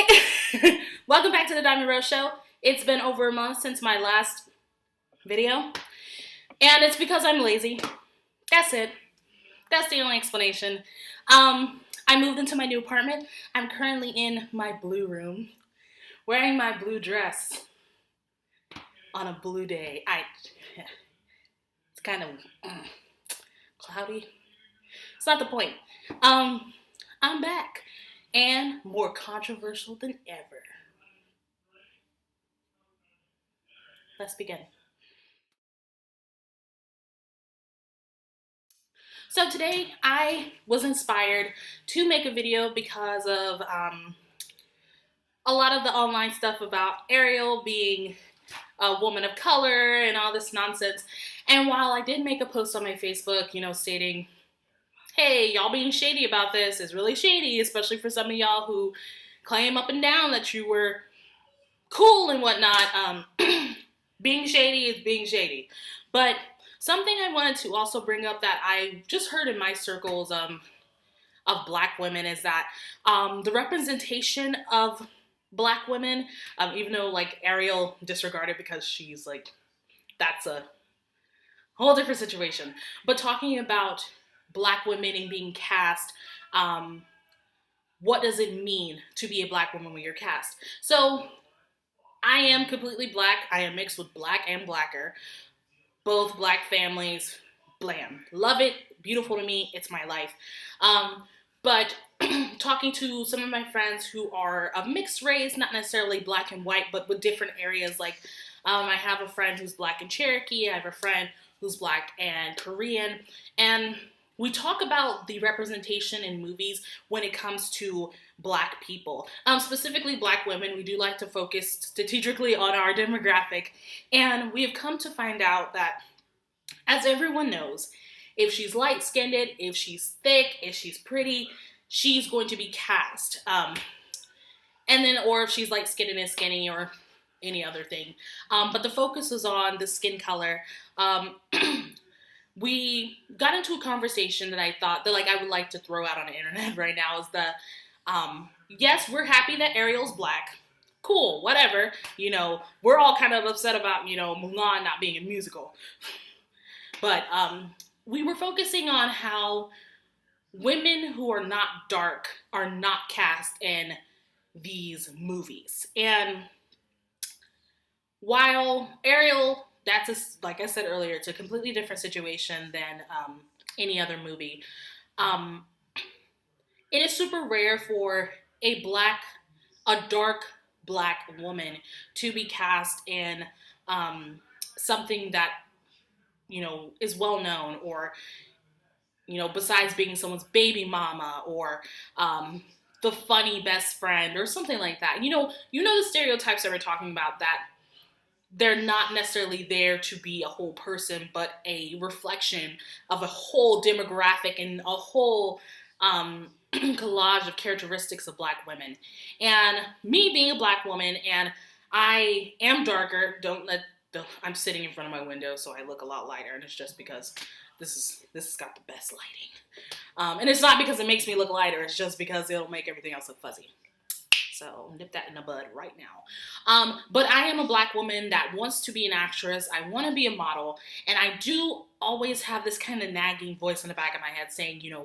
Hi! Welcome back to the Diamond Rose Show. It's been over a month since my last video, and it's because I'm lazy. That's it. That's the only explanation. I moved into my new apartment. I'm currently in my blue room, wearing my blue dress on a blue day. It's kind of cloudy. It's not the point. I'm back, and more controversial than ever. Let's begin. So today I was inspired to make a video because of a lot of the online stuff about Ariel being a woman of color and all this nonsense. And while I did make a post on my Facebook, stating, hey, y'all being shady about this is really shady, especially for some of y'all who claim up and down that you were cool and whatnot. Being shady is being shady. But something I wanted to also bring up that I just heard in my circles of black women is that the representation of black women, even though like Ariel disregarded because she's like, that's a whole different situation. But talking about black women and being cast, what does it mean to be a black woman when you're cast? So I am completely black. I am mixed with black and blacker. Both black families, blam. Love it. Beautiful to me. It's my life. But talking to some of my friends who are of mixed race, not necessarily black and white, but with different areas. Like I have a friend who's black and Cherokee. I have a friend who's black and Korean. And we talk about the representation in movies when it comes to black people, specifically black women. We do like to focus strategically on our demographic, and we have come to find out that, as everyone knows, if she's light-skinned, if she's thick, if she's pretty, she's going to be cast. Or if she's light-skinned and skinny or any other thing. But the focus is on the skin color. We got into a conversation that I thought that I would like to throw out on the internet right now is the, yes, we're happy that Ariel's black. Cool, whatever. We're all kind of upset about, Mulan not being a musical. But we were focusing on how women who are not dark are not cast in these movies. And while Ariel, like I said earlier, it's a completely different situation than any other movie. It is super rare for a dark black woman to be cast in something that, is well known, or, besides being someone's baby mama or the funny best friend or something like that. The stereotypes that we're talking about, that they're not necessarily there to be a whole person, but a reflection of a whole demographic and a whole collage of characteristics of black women. And me being a black woman, and I am darker, I'm sitting in front of my window, so I look a lot lighter, and it's just because this has got the best lighting. And it's not because it makes me look lighter, it's just because it'll make everything else look fuzzy. So nip that in the bud right now. But I am a black woman that wants to be an actress. I want to be a model. And I do always have this kind of nagging voice in the back of my head saying, yeah,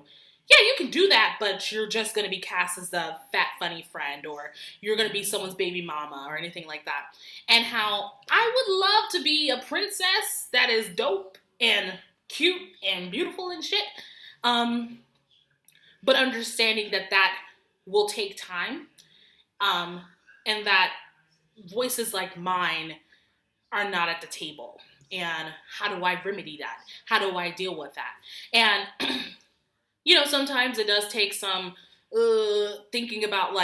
you can do that, but you're just going to be cast as the fat, funny friend, or you're going to be someone's baby mama or anything like that. And how I would love to be a princess that is dope and cute and beautiful and shit. But understanding that will take time. And that voices like mine are not at the table. And how do I remedy that? How do I deal with that? And, sometimes it does take some thinking about,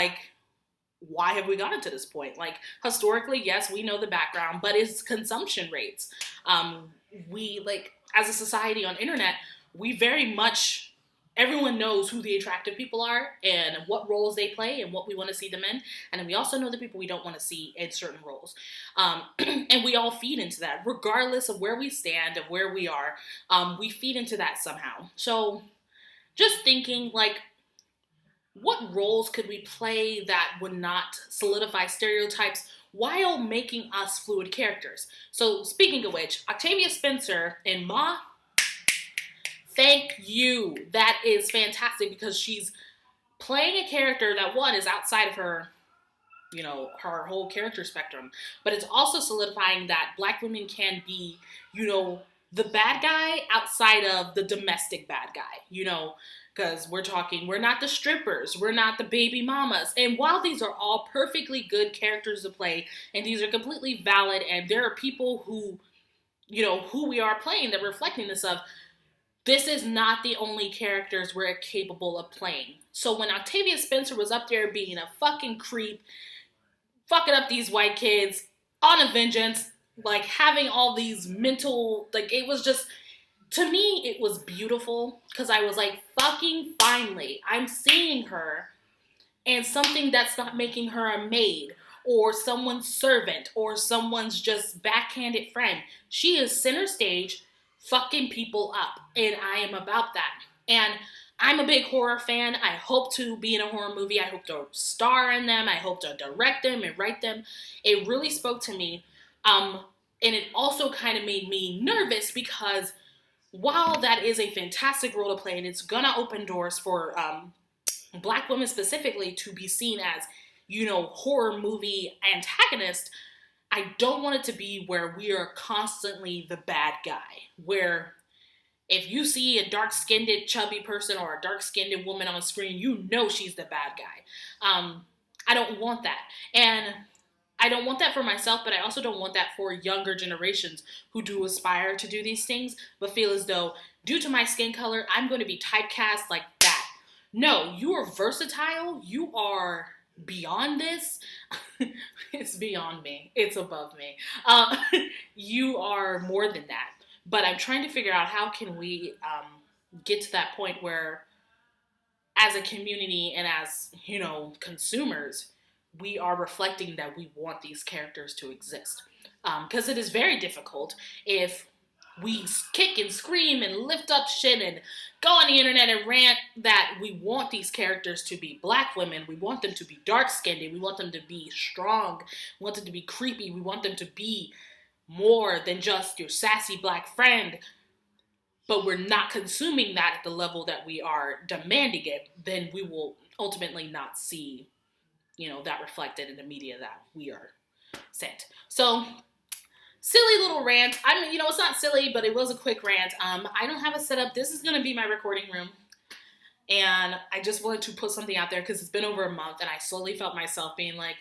why have we gotten to this point? Historically, yes, we know the background, but it's consumption rates. As a society on internet, we very much, everyone knows who the attractive people are and what roles they play and what we want to see them in. And then we also know the people we don't want to see in certain roles. And we all feed into that, regardless of where we stand, of where we are. We feed into that somehow. So just thinking, what roles could we play that would not solidify stereotypes while making us fluid characters? So speaking of which, Octavia Spencer in Ma, thank you. That is fantastic because she's playing a character that, one, is outside of her, you know, her whole character spectrum, but it's also solidifying that Black women can be, you know, the bad guy outside of the domestic bad guy, you know, because we're not the strippers, we're not the baby mamas. And while these are all perfectly good characters to play, and these are completely valid, and there are people who, you know, who we are playing that reflecting this of, this is not the only characters we're capable of playing. So when Octavia Spencer was up there being a fucking creep, fucking up these white kids on a vengeance, like having all these mental, like it was just, to me, it was beautiful because I was like, fucking finally, I'm seeing her and something that's not making her a maid or someone's servant or someone's just backhanded friend. She is center stage fucking people up, and I am about that. And I'm a big horror fan. I hope to be in a horror movie. I hope to star in them. I hope to direct them and write them. It really spoke to me. And it also kind of made me nervous because while that is a fantastic role to play and it's gonna open doors for Black women specifically to be seen as, you know, horror movie antagonists, I don't want it to be where we are constantly the bad guy, where if you see a dark-skinned, chubby person or a dark-skinned woman on screen, you know she's the bad guy. I don't want that. And I don't want that for myself, but I also don't want that for younger generations who do aspire to do these things, but feel as though, due to my skin color, I'm going to be typecast like that. No, you are versatile. You are beyond this. It's beyond me. It's above me. You are more than that. But I'm trying to figure out how can we get to that point where, as a community and as, you know, consumers, we are reflecting that we want these characters to exist. Because it is very difficult if we kick and scream and lift up shit and go on the internet and rant that we want these characters to be Black women, we want them to be dark-skinned, we want them to be strong, we want them to be creepy, we want them to be more than just your sassy Black friend, but we're not consuming that at the level that we are demanding it, then we will ultimately not see, you know, that reflected in the media that we are sent. So, silly little rant. I mean, you know, it's not silly, but it was a quick rant. I don't have a setup. This is going to be my recording room. And I just wanted to put something out there because it's been over a month and I slowly felt myself being like,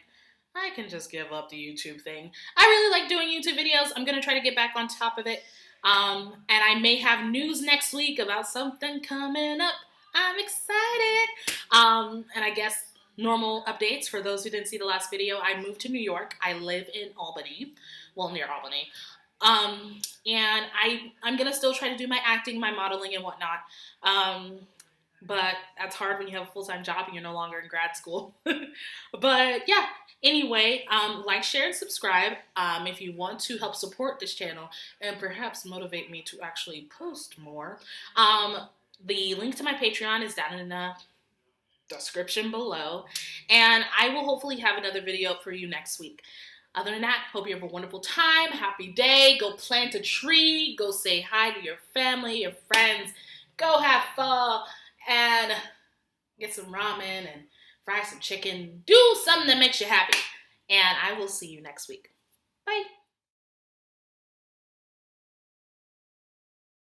I can just give up the YouTube thing. I really like doing YouTube videos. I'm going to try to get back on top of it. And I may have news next week about something coming up. I'm excited. And I guess normal updates for those who didn't see the last video. I moved to New York. I live in Albany. Well, near Albany. And I'm going to still try to do my acting, my modeling, and whatnot. But that's hard when you have a full-time job and you're no longer in grad school. But yeah, anyway, like, share, and subscribe if you want to help support this channel and perhaps motivate me to actually post more. The link to my Patreon is down in the description below. And I will hopefully have another video up for you next week. Other than that, hope you have a wonderful time, happy day, go plant a tree, go say hi to your family, your friends, go have fun, and get some ramen and fry some chicken. Do something that makes you happy. And I will see you next week. Bye.